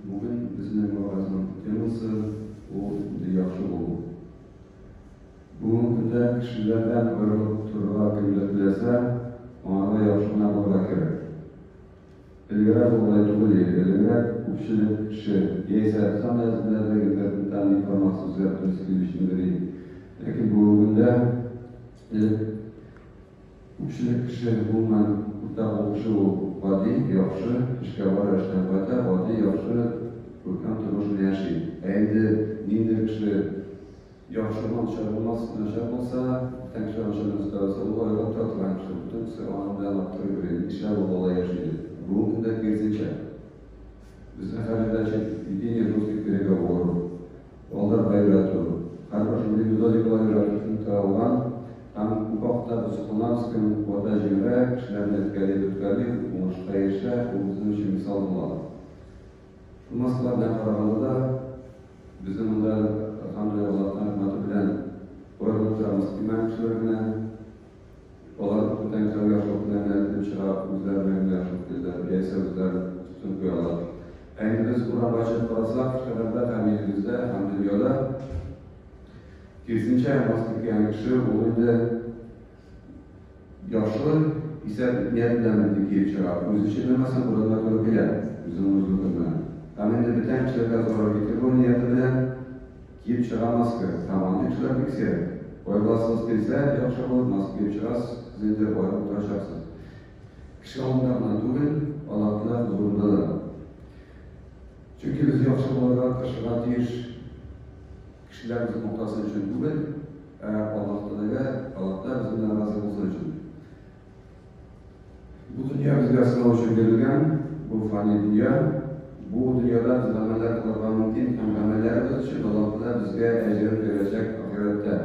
Bugün bizning murojaatimiz temasi u yaxshi bo'ldi. Bugungi kunda kishilardan ayrilib turib kimlar bilasa, ona yaxshi bo'lsa kerak. Ilgari bo'lay tug'ildi, ilgari ko'pchilik kishi esa qanday zillarga tanlik qilmoqchi o'zgartirish kelishimlari. Lekin bugunda ko'pchilik kishi umuman o'ta o'qishi oddiy, yaxshi ishga borishdan o'ta oddiy, yaxshi ko'rkam turmushni yashaydi. Endi nima kishi yaxshi bo'lsa, tanishlarimiz u oyroq tortgan kishi butun siroqdan o'ttirib ishlar bo'lib yashaydi. Bu kunda kesincha bizni haligacha idea rostlik переговоров, oldir bayratu, har bir shunday metodikalarni qilgan ham bu vaqtda biz qonimizga o'tajimra kishilarni o'tkazib, o'shqayisha o'zimiz uchun misol bo'ladi. Bu masalalardan qaraganda bizim unda alhamdulillah rahmati bilan o'rganamiz kimlarni olar o'tan yoshliklarni chiqarib o'zlarining yoshliklarida yasavlar tutun qo'yadilar. Endi biz buni boshlab qarasak, shahardda ham yerimizda ham dunyoda kesincha mas'uliyat kishi o'yinda yoshlik esa niyatdan kelib chiqadi. O'zi uchun nimasi bo'ladi ko'rib keladi. O'zimiz bilan. Endi bitta kishiga zarar yetkazib niyati bilan kelib chiqamiz kerak. Tamom kishilar kerak. Oylasiz kelsa, yaxshi bo'lmas kelib chiqasiz, zinda borib o'tirasiz. Kishi ondan tug'il, Allohlar huzuridadir. Chunki biz yaxshi bo'lgan qishg'atish kishilarimiz muhtasi uchun tug'il, Allohlar bizdan rozi bo'lsin uchun. Bu dunyo bizga sinov uchun berilgan, bu faniy dunyo. Bu dunyoda biz amallar qilishimiz mumkin, amallarimiz uchun Allohlar bizga ajr berajak oxiratda.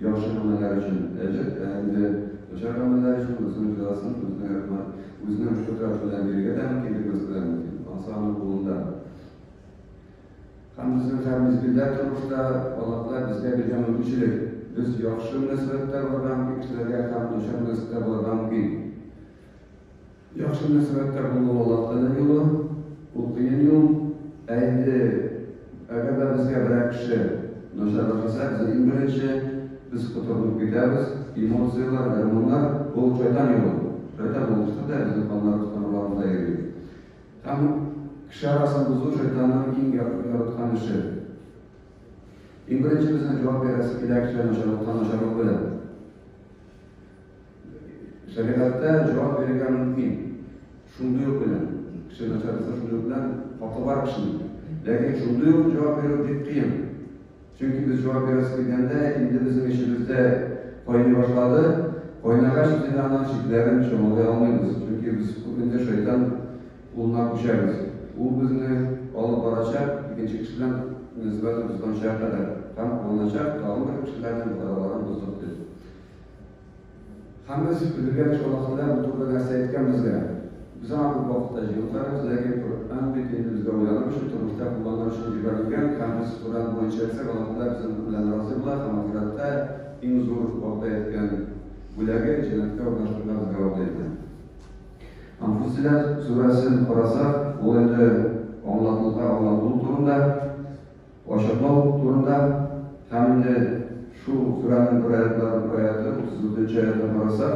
Yaxshi amallar uchun ajr, endi o'sha amallar uchun o'zini jazosin, o'zini rahmat, o'zini shukr bilan bergan kimligimiz bilan oson bo'ldi. Ham bizning hamimiz billah turishda Allohlar bizga bergan mulkchilik. Biz yaxshi munosabatda bo'lgan kishilarga ham o'sha munosabatda bo'lgan mumkin. Yaxshi munosabatda bo'lgan Allohning yo'li, bu qiyin yo'l. Endi agar bizga bir kishi noshar qilsa, biz birinchi biz ko'tarib ketamiz. Emotsiyalar, hormonlar bu shayton yo'li. Shayton bo'lishda bizning qonlarimiz yuradi. Ham kishi orasida bu shaytonning eng yaratgan ishi. Eng birinchi bizni javob berasi kerak noshar bo'ladi. Shariatda javob bergan mumkin. Shunday bilan kishi noshar shunday bilan xato bor kishi. Lekin shunday javob berib qiyin. Çünkü biz cevap verildiğinde indi bizim işimizde oyunu başladı. Oynagach bizden anlaşıkların çoğalıyor almayız. Çünkü biz bugün de şeytan buluna koşarız. Bu bizni alıp baracak, ikinci kişiler nisbeti bizden şartlarda tam olacak, kalın kişilerden aralardan bozuldu. Hem biz bilirken çoğalaklar bu turda derse etken bizde. Biz ama bu vakitte yıllarımız lakin Kur'an bittiğimizde uyarılmış, turmuşta kullanılmış ciberliken kendisi Kur'an boyunca etsek Allah'lar bizim bilen razılar, ama kiratta en zor vakti etken bulaga cennetke ulaştırmak bizga edildi. Anfusiler suresini qarasak, bu endi anlatılığı turunda, oşatmağı turunda, hem de şu surenin bir ayeti, 34. ayetine qarasak,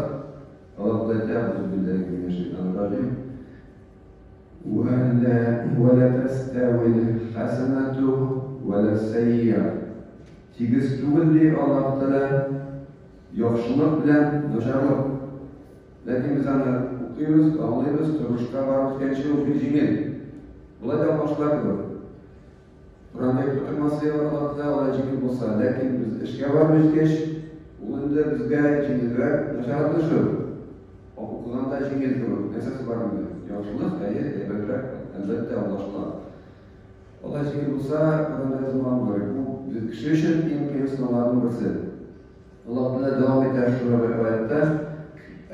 Allah ta'ala billahi ولا تستوي الحسنة ولا السيئة. Tigiz tug'ildi Allah Taala yaxshilik bilan noshirlik. Lekin biz ana o'qiymiz, anglaymiz, turmushga borishgacha o'qiymiz. Bulardan boshqadir. Qur'onda o'qimasa Allah Taala jiddiy bo'lsa, lekin biz ishga borishgach, unda bizga jiddiyroq noshirlik shu. O'qiganda jiddiy turib, esas bormi? Yaxshilik, ibodat, albatta Allohlar. Allah jiddiy bo'lsa, Qur'onda zaman bor. Bu kishi uchun eng qiyin sinovlardan birisi. Alloh taolo davom etadi shu oyatda,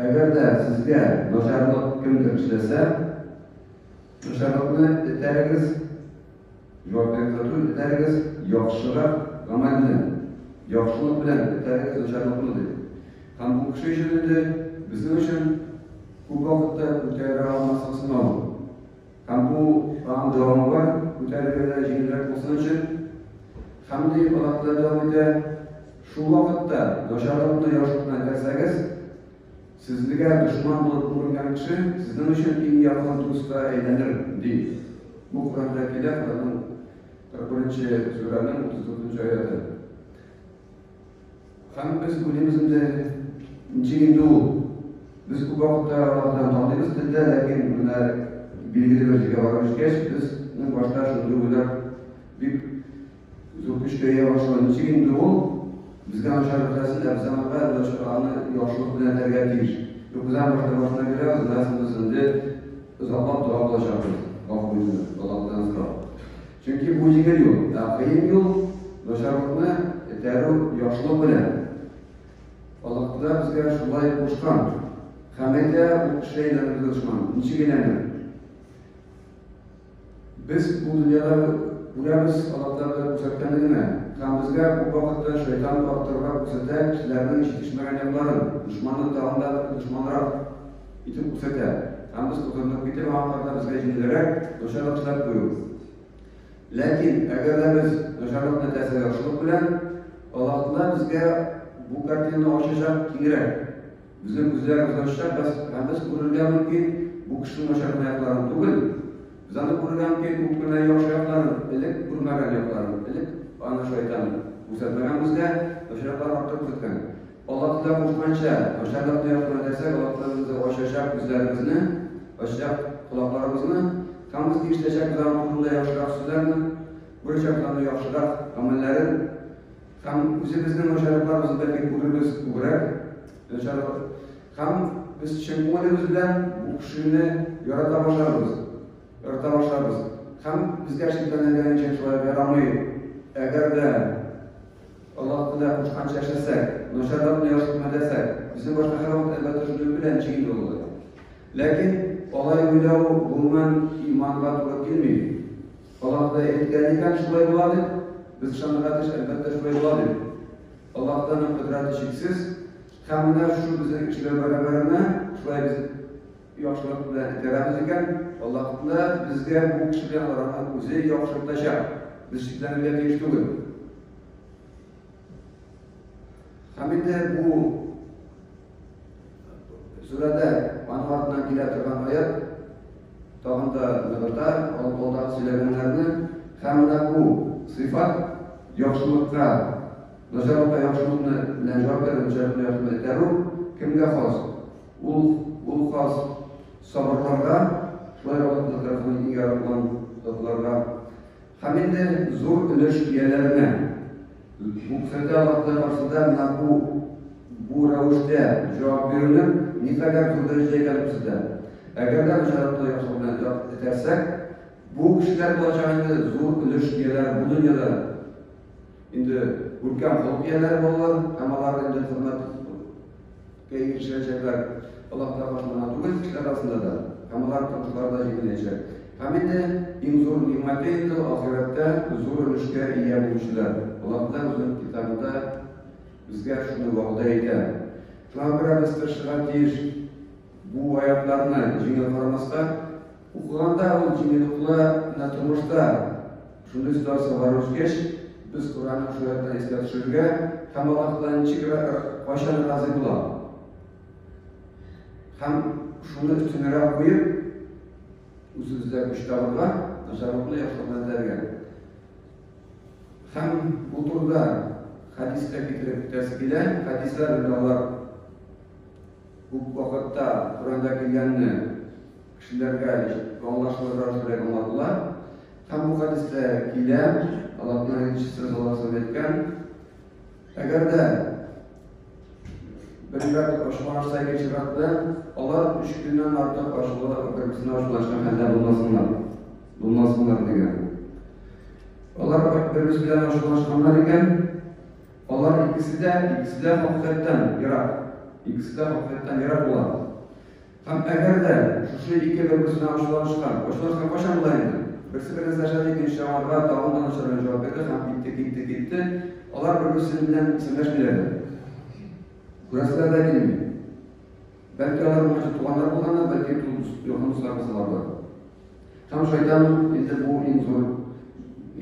agarda sizga nosharlik kimdir ishlasa, nosharlikni itaringiz, javob itaringiz yaxshiroq amal bilan, yaxshilik bilan itaringiz nosharlikni dedi. Ham bu kishi uchun, bizning uchun bu vaqtda o'tayotgan sinov. Hem bu devamı var. Bu terbiyeler jingilrek olsun için hem de Allah'la devam ede şu vakitte başarılı yaşlıktan derseniz sizlere düşman bulup bulungan kişi sizden için en yakın dosta eğlenir değil. Bu Kur'an'daki de Kur'an'ın 41. surenin 34. ayeti. Hem biz günümüzde cindu biz bu vakitte Allah'tan tanıdığımız dilde lakin bunlar bilgili bir şekilde varmış geç biz başta şunu bunlar bir zor başlayan cindu bizga aşağıdasında bir zamanlar başarılı yaşlılık bilen terbiyedir. Bu zaman başına göre nasılsındı uzaklık doğallaşabilir. Allah'tan sonra. Çünkü bu jingil yol, kıyım yol başarılıkını terör yaşlılık bilen Allah'ta bizga şulay koşkan hamede o şeylerle düşman, niçin gelenler? Biz bu dünyada burayız Allah'ta uzaktanlığına Kamızga bu vakitte şeytan baktırga kusete kişilerinin işitişmegen yapıların düşmanın dağında düşmanlara itip kusete Kamız kutunduk bitir ve ankarda bizge jindilerek dışarıkçılar koyuyor. Lakin eğer de biz dışarılık netesi yaşlılık bilen Allah'ta bizge bu kartini aşacak kingirek bizim güzlerimiz aşacak Kamız kurulgan mümkün bu kişinin dışarıklı yapıların tuğul bizanı kurulgan ki bu kırına yaşa yapıların ilik kurmagan yapıların ilik ana şeytan bu setmeğimizde başarılar arttırıp tutkan. Allah'ta koşmanca, başarılar yapma desek Allah'ta aşacak yüzlerimizni, aşacak kulaklarımızını, kamız işleyecek zaman kurulda yaşarak sözlerini, buracaklarını yaşarak amellerin, hem üzerinizden başarılarımızı belki kuruluz kurak, hem biz çekmelimizden bu kişini yarata başlarız. Hem biz gerçekten neden çekmeyi yaramayı eğer de Allah'ta kuşkan yaşasak, noşarlarını yaşatma desek, bizim başka hayat elbette şunu bilen çiğin olur. Lakin olay gülavu bulman imanla doğru gelmiyor. Allah'ta etkilenirken şuraya buladı, biz şanlıqatış elbette şuraya buladı. Allah'tan kudreti şeksiz, kamına şu bize kişiler beraberine şuraya biz yaşlılık bilen iteremiz iken Allah'ta bizge bu kişiler arasında güzel yaşlıklaşa. Biz şekillerine geçtiğimiz. Hamide bu surede manfaatına kilatırgan ayet tağında nöbeta Allah'ta söyleyenlerini hamide bu sıfat yaşlılıkta Nazaratda yaşlılıkını bilen cevap verin cevapını yapma ederim kimge khas? Ul khas sabırlarga şöyle Allah'ta tarafından iyi yaratılan zatlarga Hamide zor ilişkilerine bu kısada Allah'ta karşısında bu rağuşta cevap verilir ne kadar zor dereceye gelip sizde. Eğer de başarılı yaşamına edersek bu kişiler bulacağını zor ilişkiler bu dünyada indi ülkem halkiyeler olur ama onlar indi hürmet geçirecekler Allah'ta başına tuğul kişiler arasında da ama onlar komşularda jingileyecek. Hamide en zor nimeteydi ahirette zor ilişkiye iyi buluşlar. Allah'ta özün kitabında bizge şunu vaada eder. Şuna göre biz teşkilatıyız bu ayetlerini jingil karamasda okuğanda o jingillikle turmuşta şunu istiyorsa varız geç biz Kur'an'ın şu ayetlerini istiyorsak hem Allah'tan çıkıra başarı razı bulalım. Hem şunu üstüne koyup Uzun müştahırlar, tasarruflu yaşamlarına hem bu turda hadiste getirip tezkilen hadisler ulalar bu vakitte Kur'an'da gelgenini kişilerge anlaşmalar söyleyenler hem bu hadiste gelen Allah'ın elçisi sallallahu etken eğer de bir aşılarsa geçirakta Allah 3 günden artık aşılar birbirine aşılaşan haller bulmasınlar diye. Allah birbirine aşılaşanlar iken Allah ikisi de hakikaten yarak olan. Hem eğer de şu şey iki birbirine aşılaşan başan bulaydı. Birisi birisi aşağıda iken şamarlar dağından aşağıdan cevap verdi. Hem gitti. Allah birbirine isimleşmelerdi. Burasılar da gelmiyor. Belki onların tuğanlar kullanır, belki yohanuslar kısalar var. Tam şeytan indi bu inzor,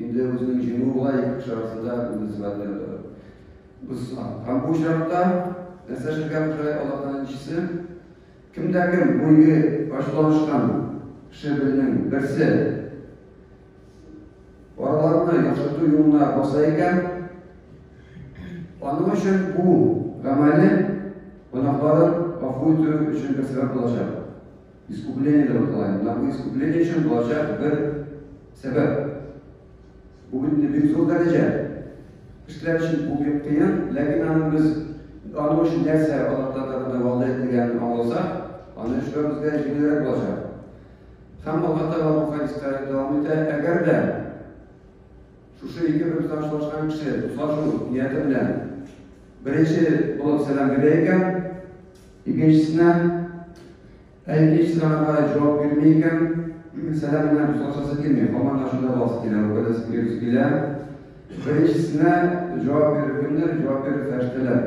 indi özünün jinu olay şartında nisbetler. Biz ham bu şartta esaslıgan Allah'tan işisi kimdagi bunga boshlanishdan kishining birsi oralarni yaxshi yo'lga bosa ekan, onun uchun bu amali gunohlarni afv etish uchun bir sabab bo'ladi. İskupleniyede bakılayım. Bu iskupleniyede için olacak bir sebep. Bugün de bir zor derece. İşler için bu bir kıyın. Lakin biz onun için derse Allah'tan tarafından vallahi edilgenini anlasak, onun işlerimizde jinilerek olacak. Hem Allah'ta ve bu hadisleri devam eder. Eğer de şu iki bir tanışlaşan kişi, şu niyeti bilen birinci bulup selam vereyken, ikincisine İkinci sınavına cevap vermeyken selamına müstahsası gelmiyor. Ama naşında bahsediler, o kadar sıkıyoruz bile. Birincisine cevap verir günler, cevap verir ferişteler.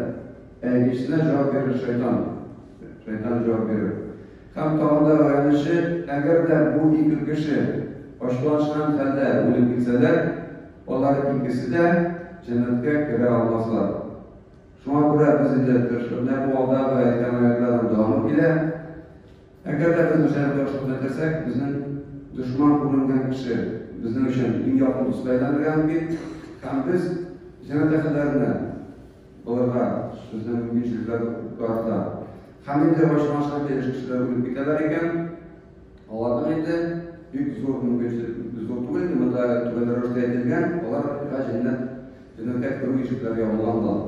İkincisine cevap verir şeytan. Şeytan cevap verir. Hem tavanda öğrenişi, eğer de bu iki kişi başlanıştan halde ölüp gitseler, onlar ikisi de cennete göre almazlar. Şuna göre bizi de tırşırlar bu alda ve etkenlerden devam ile eğer de biz mesela başlıkta desek, bizim düşman bulungan kişi, bizim için en yakın dostlardan bir, hem biz cennet ehlilerine olurlar, bizim mümkünçülükler vardı. Hem de başlanıştan geliş kişiler ölüp biterler iken, Allah'tan indi, büyük zor mümkünçülük, zor değil mi? Da tüveler ortaya edilgen, onlar cennete kuru işlikler yollandı.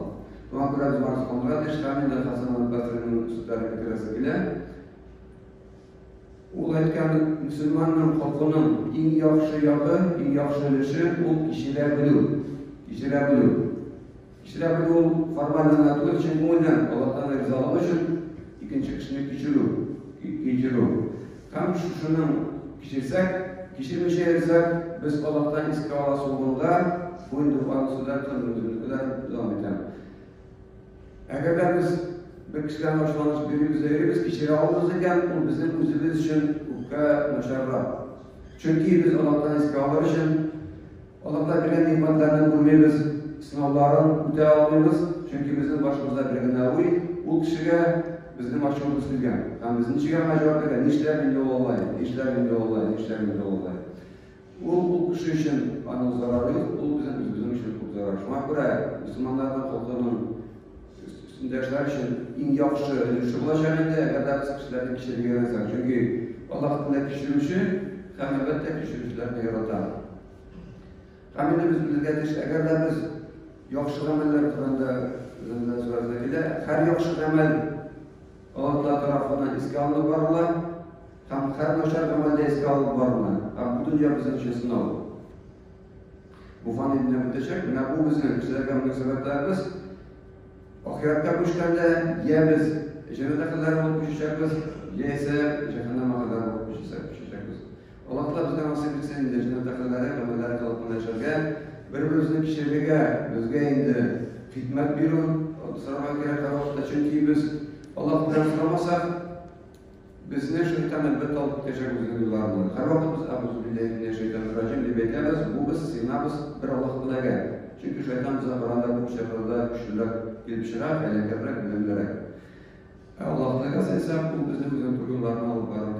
Buna göre biz varız kontrol ediş, hem de Hasan al-Basri'nin sütleri bitiresi ile, o aytgan Müslümanın halkının en yaxşı yağı, en yaxşı işi o kişiler bilir. Kişiler bilir. Kişiler bilir o formallanatı için koyulan Allah'tan rızalığı için ikinci kişini geçirir. Hem şunun kişisek, kişinin şehirsek biz Allah'tan iskala sonunda bu indifa'nı sözler tanımızın kadar devam edelim. Eğer de biz bir kişiden başlanış birimiz kişileri alırız iken o bizim özümüz için hukka meşerra. Çünkü biz Allah'tan iskalar için Allah'tan bilen nimetlerini bulmayız, sınavların öte almayız. Çünkü bizim başımıza bir günavi, o kişiye bizim başımız bilgen. Yani bizim içine cevap veren, işler binde olayı, işler binde olayı, işler binde olayı. O kişi için anı zararı, o bizim için çok zarar. Şuna göre Müslümanlardan korkunun dersler için en yaxşı ilişki bulaşanında kadar kişilerin kişiliği yaratır. Çünkü Allah'ın kişilişi hem elbette kişiliklerini yaratar. Hem de biz bildirdik eğer de biz yaxşı ameller turunda sözlerinde her yaxşı amel Allah tarafından iskalı varlar. Hem her naşar amelde iskalı varlar. Hem bu dünya bizim için sınav. Bu fani müteşek. Bu bizim kişilerden münasebetlerimiz. Ahirette kuşlarda ya biz cennete kadar olup düşeceğiz, ya ise cehenneme kadar olup düşeceğiz. Allah da bize nasip etsin de cennete kadar ameller kalıp yaşarken birbirimizin kişiliğe, bizge indi hikmet birun, sıramak gerek vakitte çünkü biz Allah'tan soramasak biz ne şeytan elbette alıp teşekkür ediyorlardı. Her vakit biz Euzubillahimineşşeytanirracim diye bekleriz, bu biz sinabız bir Allah'tan gel. Çünkü şeytan bize kararlar bu şekilde güçlüler gelişirler, elektrikler bilimlerek. Allah'tan gelse ise bu bizim turgunlarını alıp vardı